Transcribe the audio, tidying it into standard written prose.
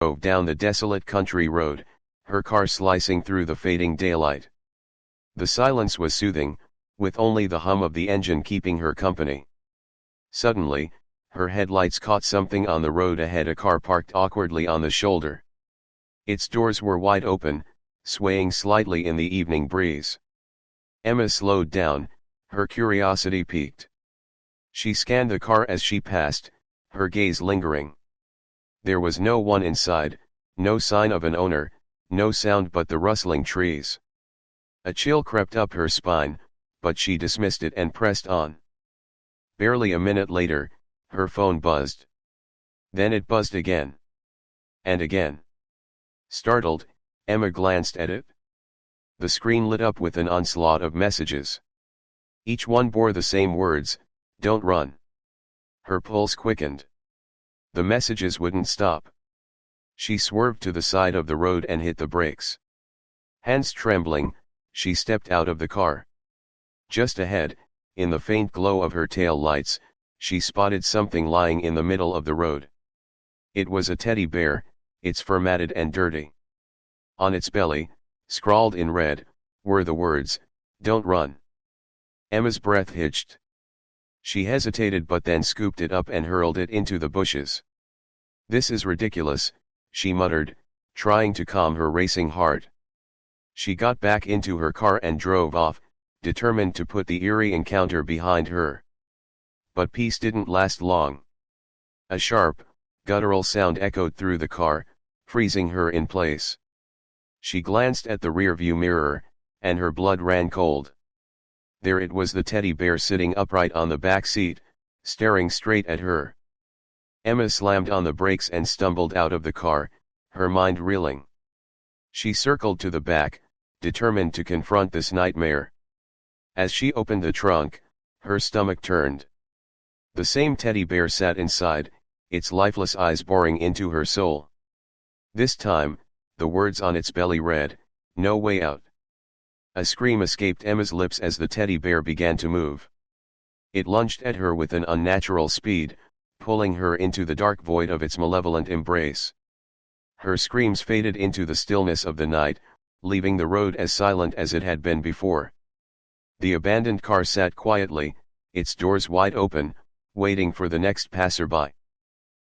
drove down the desolate country road, her car slicing through the fading daylight. The silence was soothing, with only the hum of the engine keeping her company. Suddenly, her headlights caught something on the road ahead, a car parked awkwardly on the shoulder. Its doors were wide open, swaying slightly in the evening breeze. Emma slowed down, her curiosity piqued. She scanned the car as she passed, her gaze lingering. There was no one inside, no sign of an owner, no sound but the rustling trees. A chill crept up her spine, but she dismissed it and pressed on. Barely a minute later, her phone buzzed. Then it buzzed again. And again. Startled, Emma glanced at it. The screen lit up with an onslaught of messages. Each one bore the same words, "Don't run." Her pulse quickened. The messages wouldn't stop. She swerved to the side of the road and hit the brakes. Hands trembling, she stepped out of the car. Just ahead, in the faint glow of her tail lights, she spotted something lying in the middle of the road. It was a teddy bear, its fur matted and dirty. On its belly, scrawled in red, were the words, "Don't run." Emma's breath hitched. She hesitated but then scooped it up and hurled it into the bushes. "This is ridiculous," she muttered, trying to calm her racing heart. She got back into her car and drove off, determined to put the eerie encounter behind her. But peace didn't last long. A sharp, guttural sound echoed through the car, freezing her in place. She glanced at the rearview mirror, and her blood ran cold. There it was, the teddy bear sitting upright on the back seat, staring straight at her. Emma slammed on the brakes and stumbled out of the car, her mind reeling. She circled to the back, determined to confront this nightmare. As she opened the trunk, her stomach turned. The same teddy bear sat inside, its lifeless eyes boring into her soul. This time, the words on its belly read, "No way out." A scream escaped Emma's lips as the teddy bear began to move. It lunged at her with an unnatural speed, pulling her into the dark void of its malevolent embrace. Her screams faded into the stillness of the night, leaving the road as silent as it had been before. The abandoned car sat quietly, its doors wide open, waiting for the next passerby.